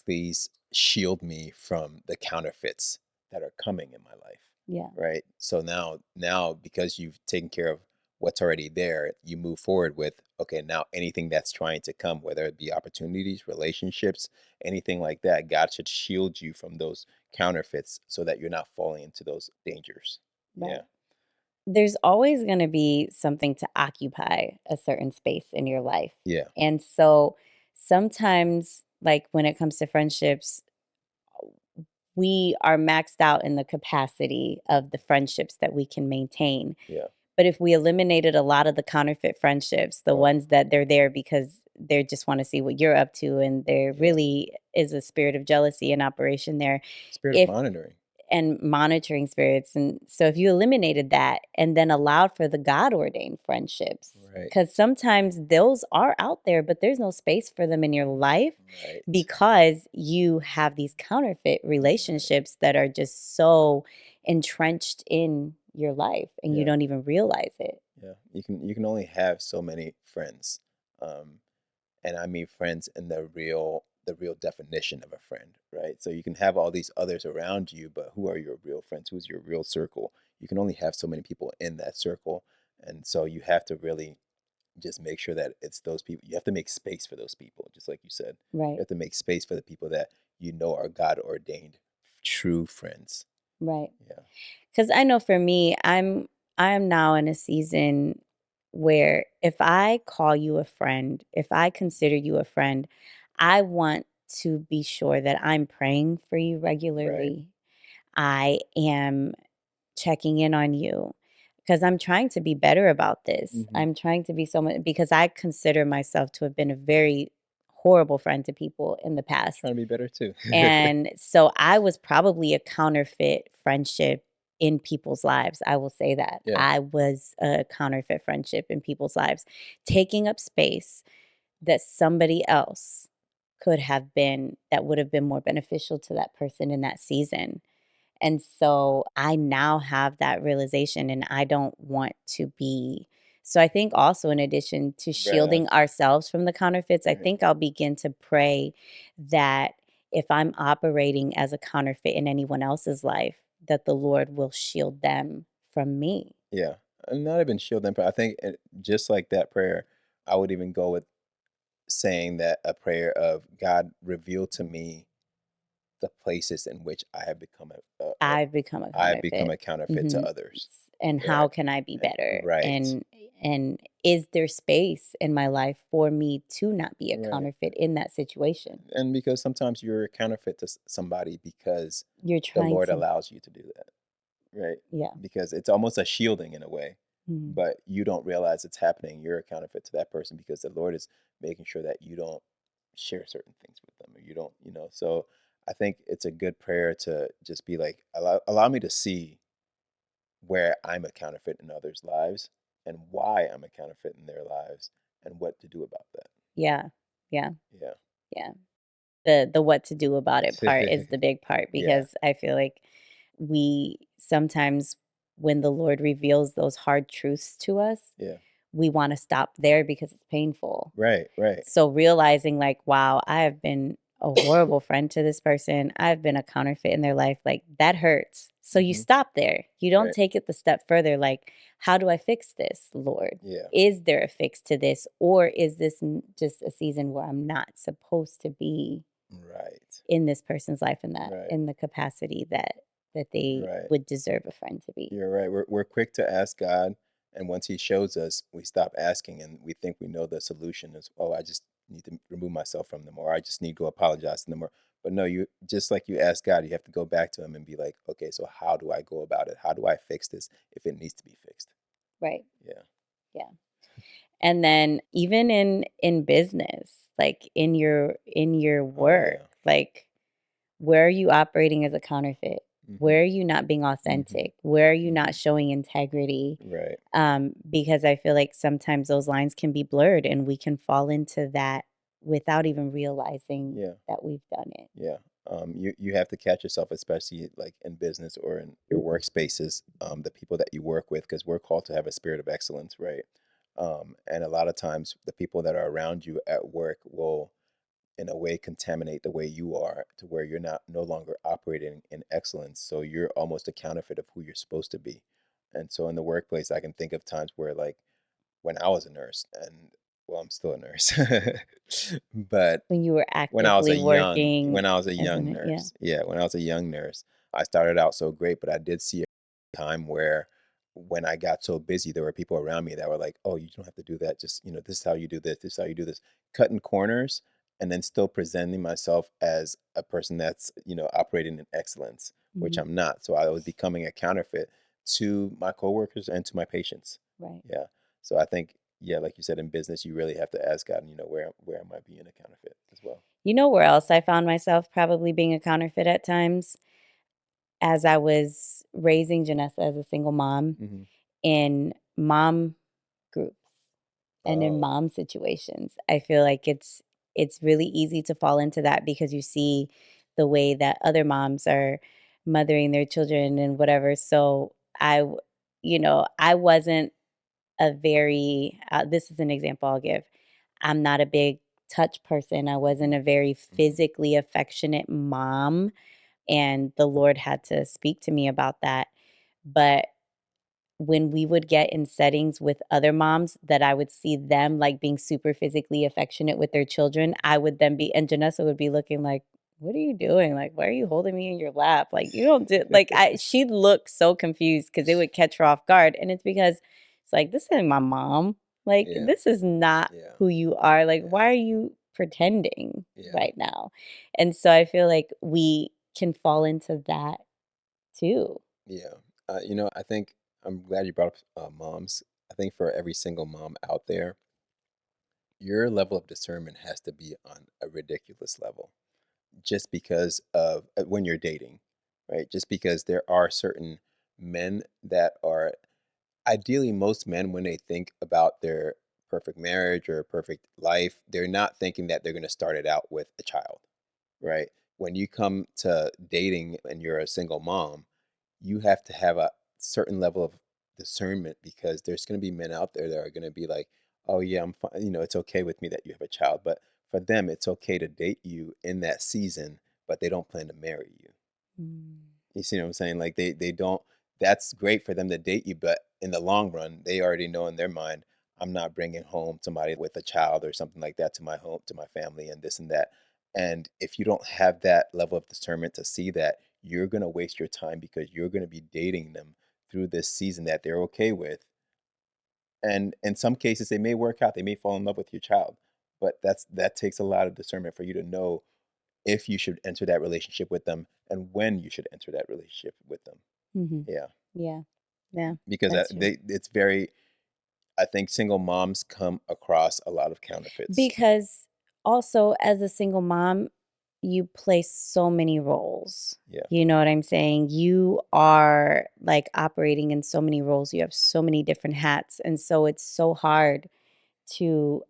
please shield me from the counterfeits that are coming in my life. Yeah. Right. So now because you've taken care of what's already there, you move forward with, okay, now anything that's trying to come, whether it be opportunities, relationships, anything like that, God should shield you from those counterfeits so that you're not falling into those dangers. Yeah. Right. There's always going to be something to occupy a certain space in your life. Yeah. And so sometimes, like when it comes to friendships, we are maxed out in the capacity of the friendships that we can maintain. Yeah. But if we eliminated a lot of the counterfeit friendships, the Oh, ones that they're there because they just want to see what you're up to, and there yeah. really is a spirit of jealousy in operation there. Spirit of If monitoring. and monitoring spirits. And so if you eliminated that and then allowed for the God ordained friendships, Right. because sometimes those are out there, but there's no space for them in your life Right. because you have these counterfeit Right. relationships that are just so entrenched in your life and you Yeah. don't even realize it. Yeah. You can only have so many friends. Um, and I mean friends in the real definition of a friend, right? So you can have all these others around you, but who are your real friends? Who's your real circle? You can only have so many people in that circle, and so you have to really just make sure that it's those people. You have to make space for those people, just like you said. You Right, have to make space for the people that you know are God ordained, true friends. right. Yeah. Because I know for me, I am now in a season where if I call you a friend, if I consider you a friend, I want to be sure that I'm praying for you Right. regularly. I am checking in on you because I'm trying to be better about this. Hmm. I'm trying to be so much because I consider myself to have been a very horrible friend to people in the past. Trying to be better too. And so I was probably a counterfeit friendship in people's lives. I will say that. Yeah. I was a counterfeit friendship in people's lives, taking up space that somebody else could have been, that would have been more beneficial to that person in that season. And so I now have that realization and I don't want to be. So I think also in addition to Right. shielding ourselves from the counterfeits, I Mhm. think I'll begin to pray that if I'm operating as a counterfeit in anyone else's life, that the Lord will shield them from me. Yeah. And not even shield them, but I think just like that prayer, I would even go with saying that a prayer of God reveal to me the places in which I have become I've become a I've become counterfeit. a counterfeit to Mhm. others. And how Right. can I be And better? right. And is there space in my life for me to not be a Right. counterfeit in that situation? And because sometimes you're a counterfeit to somebody because You're the trying Lord to, allows you to do that. Right. yeah. Because it's almost a shielding in a way, Mhm. but you don't realize it's happening. You're a counterfeit to that person because the Lord is making sure that you don't share certain things with them, or you don't, so I think it's a good prayer to just be like, allow me to see where I'm a counterfeit in others' lives and why I'm a counterfeit in their lives and what to do about that. Yeah. Yeah. Yeah. Yeah. The what to do about it part is the big part Yeah. because I feel like we sometimes when the Lord reveals those hard truths to us, Yeah. we wanna stop there because it's painful. Right. Right. So realizing like, wow, I have been a horrible friend to this person. I've been a counterfeit in their life. Like that hurts. So you Hmm. stop there. You don't Right. take it the step further. Like, how do I fix this, Lord? Yeah. Is there a fix to this? Or is this just a season where I'm not supposed to be Right. in this person's life in that Right. in the capacity that they Right. would deserve a friend to be? You're right. We're quick to ask God, and once He shows us, we stop asking, and we think we know the solution is, oh, I just need to remove myself from them, or I just need to go apologize to them, or But no, you just like you ask God, you have to go back to him and be like, okay, so how do I go about it? How do I fix this if it needs to be fixed? Right. Yeah. Yeah. And then even in business, like in your Oh work, yeah. like where are you operating as a counterfeit? Hmm. Where are you not being Hmm. authentic? Where are you Hmm. not showing integrity? Right. Because I feel like sometimes those lines can be blurred and we can fall into that without even realizing Yeah. that we've done it. Yeah. You have to catch yourself, especially like in business or in your workspaces, the people that you work with, because we're called to have a spirit of excellence, right? And a lot of times, the people that are around you at work will, in a way, contaminate the way you are to where you're not no longer operating in excellence. So you're almost a counterfeit of who you're supposed to be. And so in the workplace, I can think of times where, like, when I was a nurse, and well, I'm still a nurse, but When you were when I was a actively young working, when I was a isn't young it? Yeah. nurse, yeah, when I was a young nurse, I started out so great, but I did see a time where when I got so busy, there were people around me that were like, "Oh, you don't have to do that. Just, this is how you do this is how you do this." Cutting corners and then still presenting myself as a person that's, operating in excellence, which Mhm. I'm not. So I was becoming a counterfeit to my coworkers and to my patients. Right. Yeah. So I think, yeah, like you said, in business, you really have to ask God, where am I being a counterfeit as well? You know where else I found myself probably being a counterfeit at times? As I was raising Janessa as a single mom Mhm. in mom groups and in Oh, mom situations. I feel like it's really easy to fall into that because you see the way that other moms are mothering their children and whatever. So I wasn't a very this is an example I'll give. I'm not a big touch person. I wasn't mhm, a very mhm, physically affectionate mom, and the Lord had to speak to me about that. But when we would get in settings with other moms that I would see them, like, being super physically affectionate with their children, I would then be and Janessa would be looking like, "What are you doing? Like, why are you holding me in your lap? Like, you don't do" like, I she'd look so confused because it would catch her off guard, and it's because it's like, "This isn't my mom. Like, yeah, this is not yeah, who you are. Like, yeah, why are you pretending yeah, right now?" And so I feel like we can fall into that too. yeah. I think I'm glad you brought up moms. I think for every single mom out there, your level of discernment has to be on a ridiculous level, just because of when you're dating, right? Just because there are certain men that are ideally, most men, when they think about their perfect marriage or perfect life, they're not thinking that they're going to start it out with a child, right? When you come to dating and you're a single mom, you have to have a certain level of discernment, because there's going to be men out there that are going to be like, "Oh yeah, I'm fine. It's okay with me that you have a child." But for them, it's okay to date you in that season, but they don't plan to marry you. Mm. You see what I'm saying? Like they don't. That's great for them to date you, but in the long run, they already know in their mind, I'm not bringing home somebody with a child or something like that to my home, to my family, and this and that. And if you don't have that level of discernment to see that, you're gonna waste your time, because you're gonna be dating them through this season that they're okay with. And in some cases, they may work out. They may fall in love with your child, but that takes a lot of discernment for you to know if you should enter that relationship with them and when you should enter that relationship with them. Mhm. Yeah, Yeah. Yeah. because That's true. it's very. I think single moms come across a lot of counterfeits. Because also as a single mom, you play so many roles. Yeah, You know what I'm saying? You are like operating in so many roles. You have so many different hats. And so it's so hard to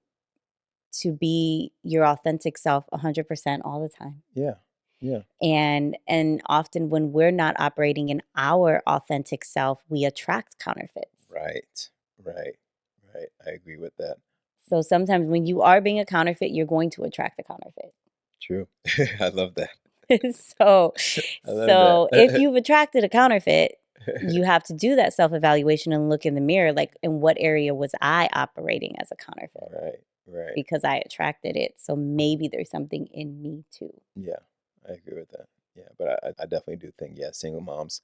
be your authentic self 100% all the time. yeah, yeah. And often when we're not operating in our authentic self, we attract counterfeits. Right, right, right. I agree with that. So sometimes when you are being a counterfeit, you're going to attract a counterfeit. True. I love that. so I love that. so if you've attracted a counterfeit, you have to do that self-evaluation and look in the mirror like in what area was I operating as a counterfeit Right, right. because I attracted it. So maybe there's something in me too. Yeah, I agree with that. Yeah, but I definitely do think, yeah, single moms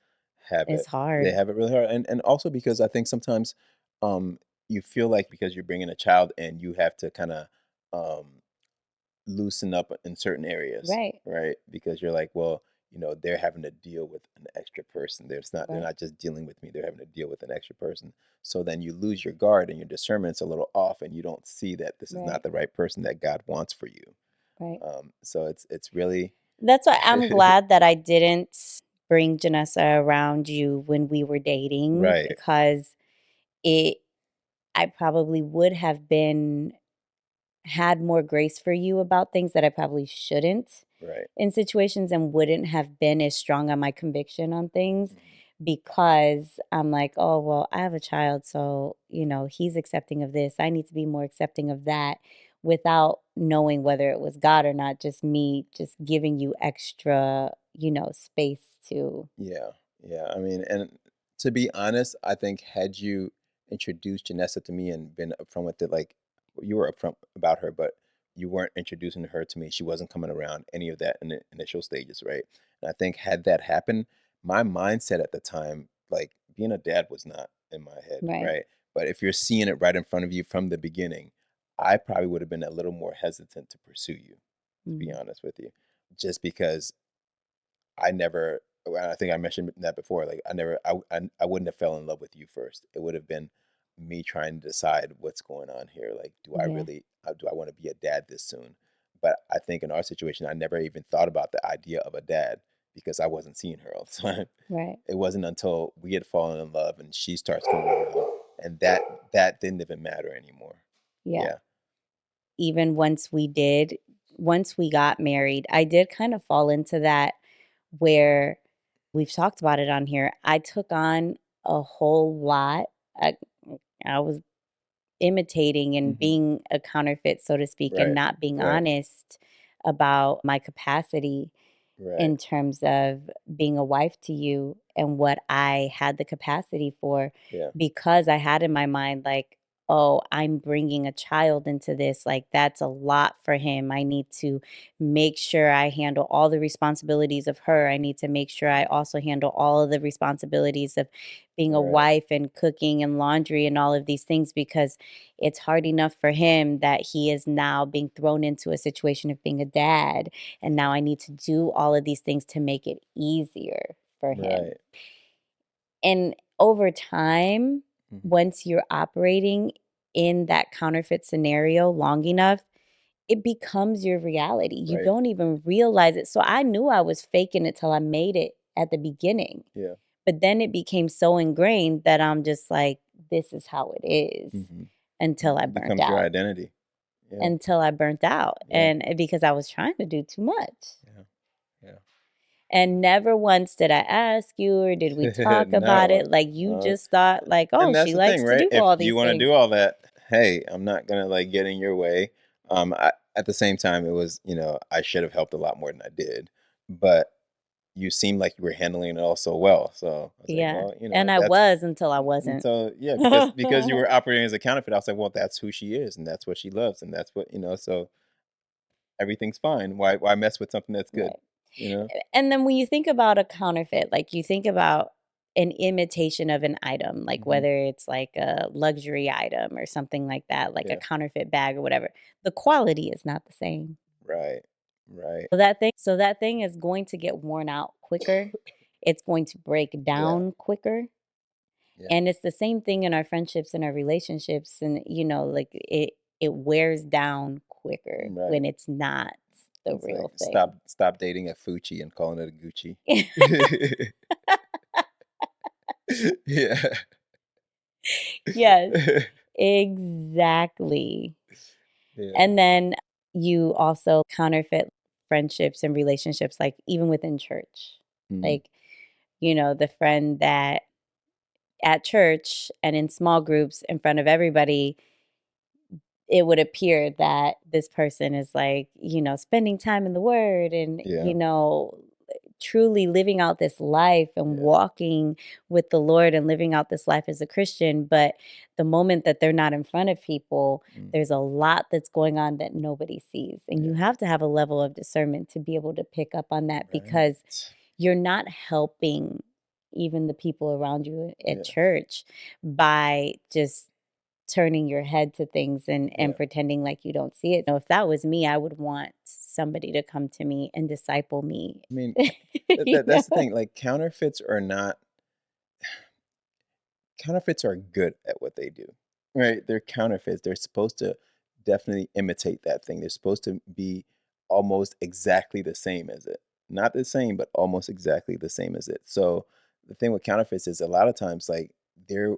have It's it. They hard. have it really hard, and also because I think sometimes, um, you feel like because you're bringing a child and you have to kind of, um, loosen up in certain areas, Right, right? Because you're like, well, they're having to deal with an extra person. They're right, not just dealing with me, they're having to deal with an extra person. So then you lose your guard and your discernment's a little off and you don't see that this is not right, the right person that God wants for you. right. So it's really That's why I'm glad that I didn't bring Janessa around you when we were dating, right, because it I probably would have been had more grace for you about things that I probably shouldn't right. in situations, and wouldn't have been as strong on my conviction on things, Mhm. because I'm like, "Oh, well, I have a child, so, he's accepting of this. I need to be more accepting of that," without knowing whether it was God or not, just me just giving you extra, space to. Yeah, yeah. I mean, and to be honest, I think had you introduced Janessa to me and been upfront with it, like you were upfront about her, but you weren't introducing her to me. She wasn't coming around any of that in the initial stages, right? And I think had that happened, my mindset at the time, like being a dad was not in my head, Right. right? But if you're seeing it right in front of you from the beginning, I probably would have been a little more hesitant to pursue you, to be Mm, honest with you, just because I never well, I think I mentioned that before, like, I never I wouldn't have fell in love with you first. It would have been me trying to decide what's going on here, like, yeah, do I wanna be a dad this soon? But I think in our situation, I never even thought about the idea of a dad because I wasn't seeing her all the time. right. It wasn't until we had fallen in love and she starts coming around, and that didn't even matter anymore. Yeah. Yeah. Even once we got married, I did kind of fall into that, where we've talked about it on here. I took on a whole lot. I, I was imitating and Mhm. being a counterfeit, so to speak, and Right. not being Right. honest about my capacity Right. in terms of being a wife to you and what I had the capacity for, Yeah. because I had in my mind, like, oh, I'm bringing a child into this. Like, that's a lot for him. I need to make sure I handle all the responsibilities of her. I need to make sure I also handle all of the responsibilities of being a Right. wife and cooking and laundry and all of these things, because it's hard enough for him that he is now being thrown into a situation of being a dad, and now I need to do all of these things to make it easier for him. Right. And over time, Mhm. once you're operating in that counterfeit scenario long enough, it becomes your reality. You Right. don't even realize it. So I knew I was faking it till I made it at the beginning. Yeah. But then it became so ingrained that I'm just like, this is how it is, Mhm. until I It burnt becomes your out. identity. Yeah, Until I burnt out. yeah, And because I was trying to do too much. yeah, yeah. And never once did I ask you or did we talk about No, it. Like, you uh, just thought like, "Oh, and that's she the thing, likes to right? do If all you these wanna things." do all that, hey, I'm not gonna, like, get in your way. At the same time, it was I should have helped a lot more than I did, but you seemed like you were handling it all so well, so I was like, Yeah. well, And I that's was, until I and wasn't. so, yeah, because you were operating as a counterfeit, I was like, well, that's who she is, and that's what she loves, and that's what so everything's fine. Why mess with something that's good, Right. you know? And then when you think about a counterfeit, like, you think about an imitation of an item, like Mhm. whether it's like a luxury item or something like that, like a Yeah. counterfeit bag or whatever. The quality is not the same. Right. Right. So that thing is going to get worn out quicker. It's going to break Yeah. down quicker. Yeah. And it's the same thing in our friendships and our relationships, and like it wears down quicker when Right. it's not the It's like real thing. stop dating a Fucci and calling it a Gucci. Yeah. Yes, exactly. Yeah. And then you also counterfeit friendships and relationships, like even within church. Mhm. Like, the friend that at church and in small groups in front of everybody, it would appear that this person is like, spending time in the word and, Yeah. truly living out this life and Yeah. walking with the Lord and living out this life as a Christian. But the moment that they're not in front of people, there's Mhm. a lot that's going on that nobody sees. And you Yeah. have to have a level of discernment to be able to pick up on that, because Right. you're not helping even the people around you at Yeah. church by just turning your head to things and Yeah. pretending like you don't see it. If that was me, I would want somebody to come to me and disciple me. I mean, You know? that's the thing. Like counterfeits are good at what they do, right? They're counterfeits. They're supposed to definitely imitate that thing. They're supposed to be almost exactly the same as it. Not the same, but almost exactly the same as it. So the thing with counterfeits is a lot of times like they're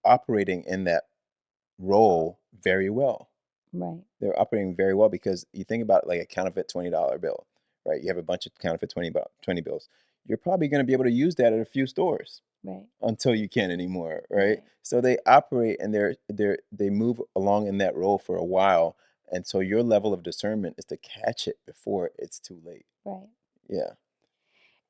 operating in that role very well. Right, They're operating very well because you think about like a counterfeit $20 bill, right? You have a bunch of counterfeit 20 bills. You're probably going to be able to use that at a few stores right, until you can't anymore, right? right, So they operate and they move along in that role for a while, and so your level of discernment is to catch it before it's too late. right. Yeah,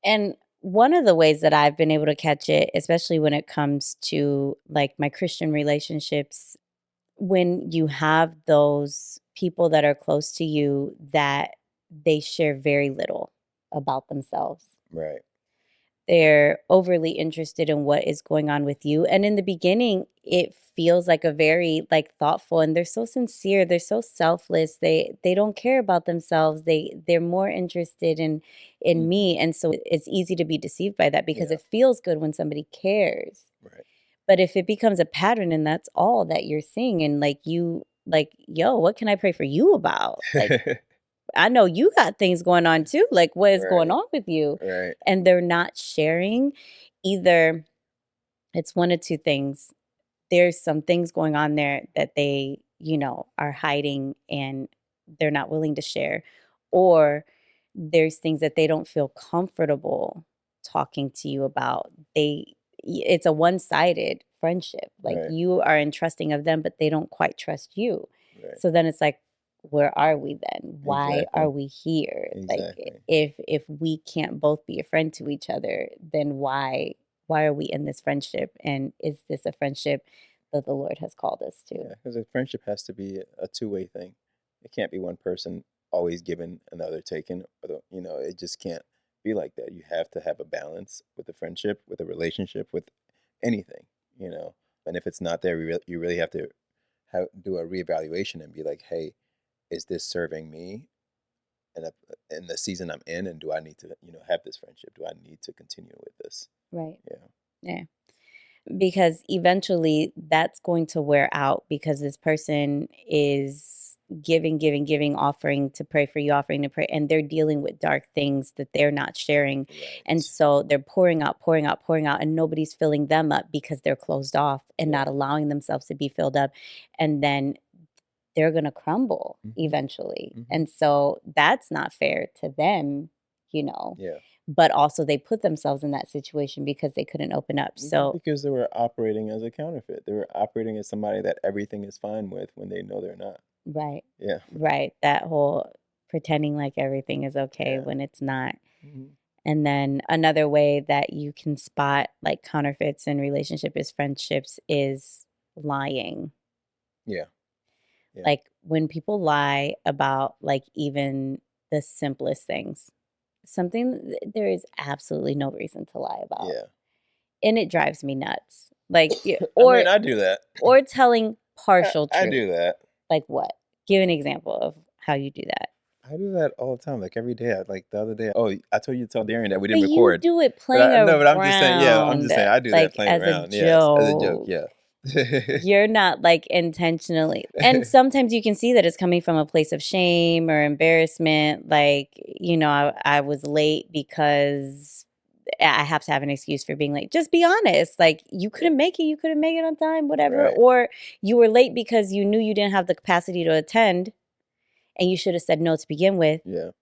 And one of the ways that I've been able to catch it, especially when it comes to like my Christian relationships, when you have those people that are close to you that they share very little about themselves. right. They're overly interested in what is going on with you. And in the beginning, it feels like a very like thoughtful, and they're so sincere, they're so selfless. They don't care about themselves. They're more interested in Hmm. me. And so it's easy to be deceived by that because Yeah, it feels good when somebody cares. right. But if it becomes a pattern and that's all that you're seeing, and like you like, yo, what can I pray for you about? Like, I know you got things going on too. Like, what is going Right, on with you? right, And they're not sharing. Either it's one of two things. There's some things going on there that they, are hiding and they're not willing to share. Or there's things that they don't feel comfortable talking to you about. It's a one-sided friendship. Like right, you are entrusting of them, but they don't quite trust you. right. So then it's like, where are we then? Why are Exactly, we here? Like exactly. if we can't both be a friend to each other, then why are we in this friendship? And is this a friendship that the Lord has called us to? Yeah, because a friendship has to be a two-way thing. It can't be one person always giving, another taking, or it just can't be like that. You have to have a balance with a friendship, with a relationship, with anything, you know. And if it's not there, you really have to do a reevaluation and be like, hey, is this serving me in the season I'm in, and do I need to, have this friendship? Do I need to continue with this? Right. Yeah, Yeah. Because eventually that's going to wear out because this person is giving, giving, giving, offering to pray for you, offering to pray, and they're dealing with dark things that they're not sharing. And right. so they're pouring out, pouring out, pouring out, and nobody's filling them up because they're closed off and not Yeah. allowing themselves to be filled up. And then they're going to crumble Hmm. eventually. Hmm. And so that's not fair to them, you know. Yeah. But also they put themselves in that situation because they couldn't open up. So, Because they were operating as a counterfeit. They were operating as somebody that everything is fine with when they know they're not. right. Yeah. Right. That whole pretending like everything is okay Yeah. when it's not. Mhm. And then another way that you can spot like counterfeits in relationship is friendships is lying. Yeah. Yeah. Like when people lie about like even the simplest things, there is absolutely no reason to lie about. Yeah. And it drives me nuts. Like I mean, I do that. or telling I, partial I truth. do that. Like what? Give an example of how you do that. I do that all the time, like every day. Like the other day, oh, I told you to tell Darian that we But didn't you record. do it But playing no, but I'm just saying, yeah, I'm around, just saying I do that like, playing as a around. Yes, as a joke. joke. Yeah. You're not, like, intentionally and sometimes you can see that it's coming from a place of shame or embarrassment, like, I was late because I have to have an excuse for being late. Just be honest, like, Yeah. you couldn't make it on time, whatever, Right. or you were late because you knew you didn't have the capacity to attend, and you should have said no to begin with, Yeah.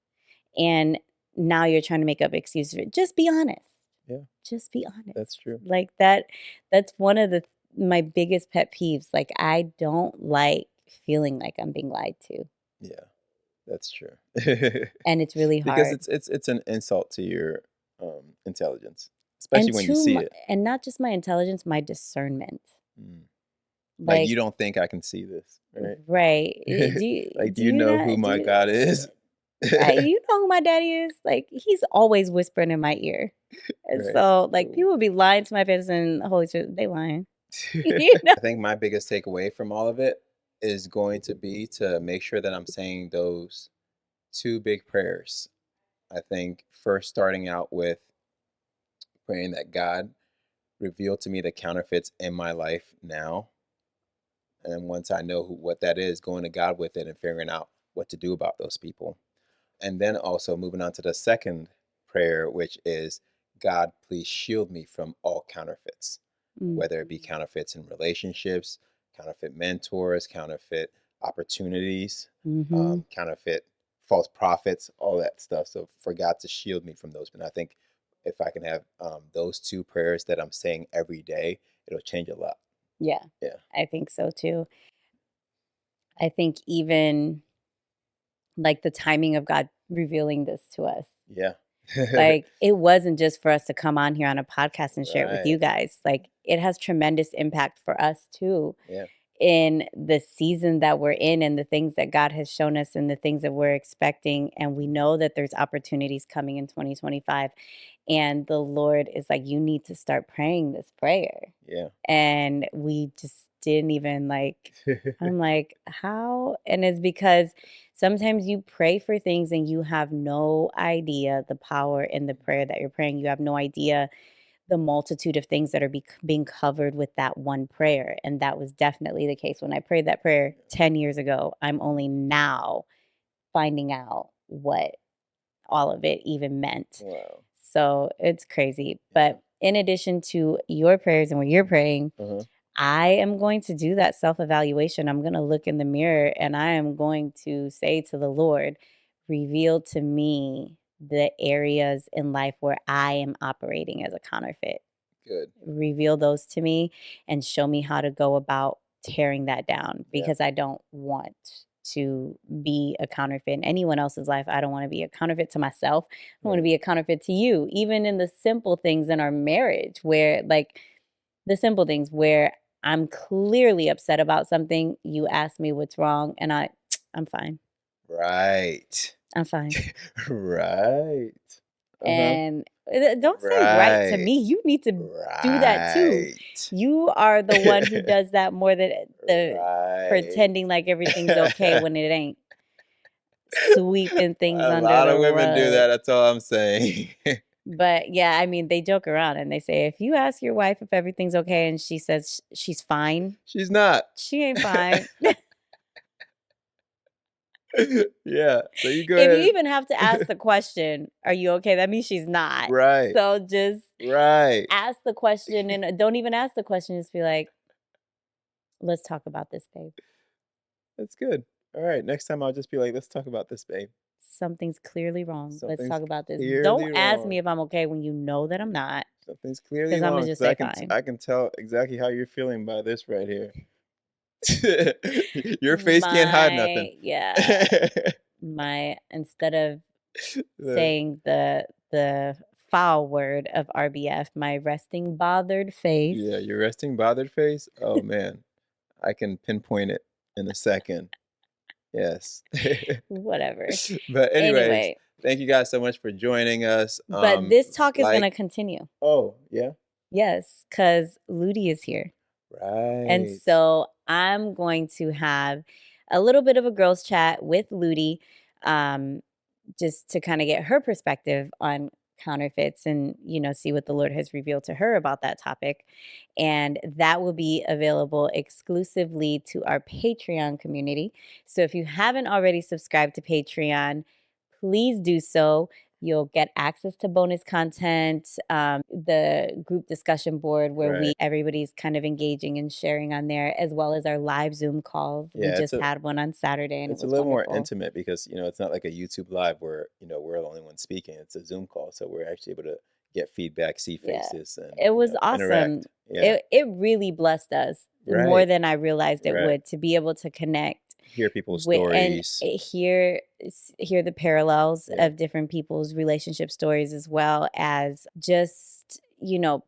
and now you're trying to make up excuses. Just be honest. Yeah. Just be honest. That's true. Like that's one of the my biggest pet peeves. Like I don't like feeling like I'm being lied to. Yeah. That's true. And it's really Because hard. it's an insult to your intelligence, especially when you see it. And not just my intelligence, my discernment. Mm. Like, Like you don't think I can see this, right? right. Do you Like, do do you you know who not do my you God is? right, you know who my daddy is? Like he's always whispering in my ear. And Right. so like So people be lying to my face and holy shit, they lying. You know? I think my biggest takeaway from all of it is going to be to make sure that I'm saying those two big prayers. I think first starting out with praying that God reveal to me the counterfeits in my life now. And then once I know what that is, going to God with it and figuring out what to do about those people. And then also moving on to the second prayer, which is God, please shield me from all counterfeits, Mm, whether it be counterfeits in relationships, counterfeit mentors, counterfeit opportunities, mhm. counterfeit false prophets, all that stuff. So for God to shield me from those. But I think if I can have those two prayers that I'm saying every day, it'll change a lot. Yeah, Yeah. I think so too. I think even, like, the timing of God revealing this to us. Yeah. Like, it wasn't just for us to come on here on a podcast and share it with Right. you guys. Like, it has tremendous impact for us too Yeah. in the season that we're in and the things that God has shown us and the things that we're expecting. And we know that there's opportunities coming in 2025. And the Lord is like, you need to start praying this prayer. Yeah. And we just didn't even I'm like, how? And it's because sometimes you pray for things and you have no idea the power in the prayer that you're praying. You have no idea the multitude of things that are being covered with that one prayer. And that was definitely the case when I prayed that prayer 10 years ago. I'm only now finding out what all of it even meant. Wow. So it's crazy. Yeah. But in addition to your prayers and what you're praying, Uh-huh. I am going to do that self evaluation. I'm going to look in the mirror and I am going to say to the Lord, reveal to me the areas in life where I am operating as a counterfeit. Good. Reveal those to me and show me how to go about tearing that down Yeah. because I don't want to be a counterfeit in anyone else's life. I don't want to be a counterfeit to myself. I want to Right. be a counterfeit to you, even in the simple things in our marriage where, like, the simple things where I'm clearly upset about something. You ask me what's wrong, and I'm fine. Right. I'm fine. Right. Uh-huh. And don't say right to Right. me. You need to do that too. Right. You are the one who does that more than the Right. pretending like everything's okay when it ain't. Sweeping things A under lot the of women do rug. that, that's all I'm saying. But yeah, I mean, they joke around and they say, if you ask your wife if everything's okay and she says she's fine, She's not. she ain't fine. Yeah, so you go If you ahead. even have to ask the question, "Are you okay?" That means she's not. Right. So just Right. ask the question and don't even ask the question. Just be like, "Let's talk about this, babe. That's good. Alright, next time I'll just be like, "Let's talk about this, babe. Something's clearly wrong. Let's Something's talk about this. Don't clearly ask me wrong. if I'm okay when you know that I'm not, Something's clearly because I'm wrong gonna because just say fine." I can tell exactly how you're feeling by this right here. Your face can't hide nothing. Yeah, my instead of The saying the foul word of RBF, my resting bothered yeah, face. your resting bothered face? Oh, man. I can pinpoint it in a second. Yes. Whatever. But anyways, Anyway, thank you guys so much for joining us. but this talk is Like gonna continue. oh, yeah? Yes, because Ludi is here. And Right. so I'm going to have a little bit of a girls' chat with Ludi, um, just to kind of get her perspective on counterfeits and, see what the Lord has revealed to her about that topic. And that will be available exclusively to our Patreon community. So if you haven't already subscribed to Patreon, please do so. You'll get access to bonus content, the group discussion board where Right. everybody's kind of engaging and sharing on there, as well as our live Zoom calls. We Yeah, just had one on Saturday and it it's a was little more wonderful. intimate because, it's not like a YouTube live where, we're the only one speaking. It's a Zoom call, so we're actually able to get feedback, see Yeah. faces, and, It was awesome. interact. Yeah. It really blessed us more Right. than I realized it Right. would, to be able to connect Hear people's with and stories. hear the parallels Yeah. of different people's relationship stories, as well as just,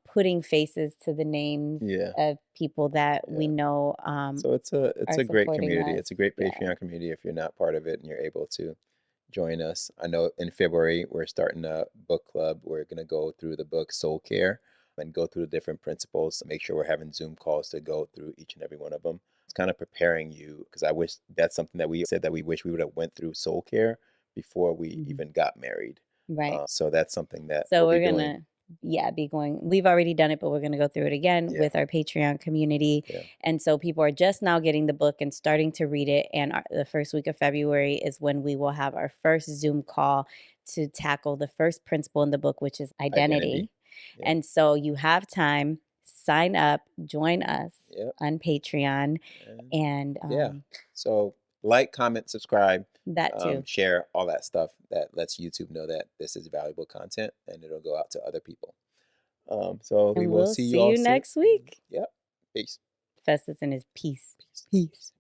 putting faces to the names Yeah. of people that we Yeah. know So it's are a great supporting community. us. It's a great Yeah. Patreon community if you're not part of it and you're able to join us. I know in February we're starting a book club. We're gonna go through the book Soul Care. and go through the different principles, make sure we're having Zoom calls to go through each and every one of them. It's kind of preparing you, because I wish that's something that we said that we wish we would have went through soul care before we Mhm. even got married. Right. So that's something that So we'll be we're doing. gonna, yeah, be going. We've already done it, but we're gonna go through it again Yeah, with our Patreon community. yeah, And so people are just now getting the book and starting to read it. And the first week of February is when we will have our first Zoom call to tackle the first principle in the book, which is identity. identity. Yeah, And so you have time, sign up, join us yeah, on Patreon, and and yeah. So like, comment, subscribe, that too. share, all that stuff that lets YouTube know that this is valuable content, and it'll go out to other people. So we And will we'll see you see all you soon. next week. Yep. Peace. Festus and his peace. Peace. Peace. Peace.